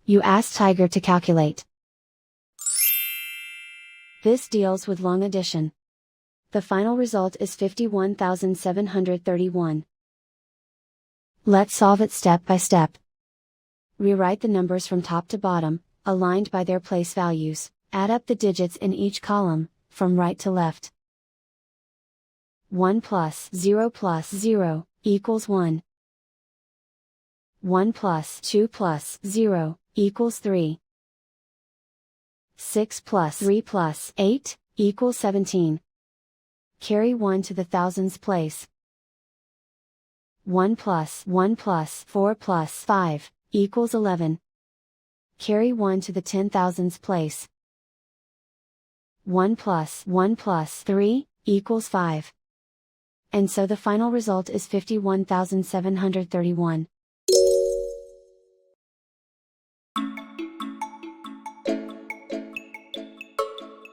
You ask Tiger to calculate. This deals with long addition. The final result is 51,731. Let's solve it step by step. Rewrite the numbers from top to bottom, aligned by their place values. Add up the digits in each column, from right to left. 1 plus 0 plus 0, equals 1. 1 plus 2 plus 0, equals 3. 6 plus 3 plus 8, equals 17. Carry 1 to the thousands place. 1 plus 4 plus 5, equals 11. Carry 1 to the 10,000s place. 1 plus 3, equals 5. And so the final result is 51,731.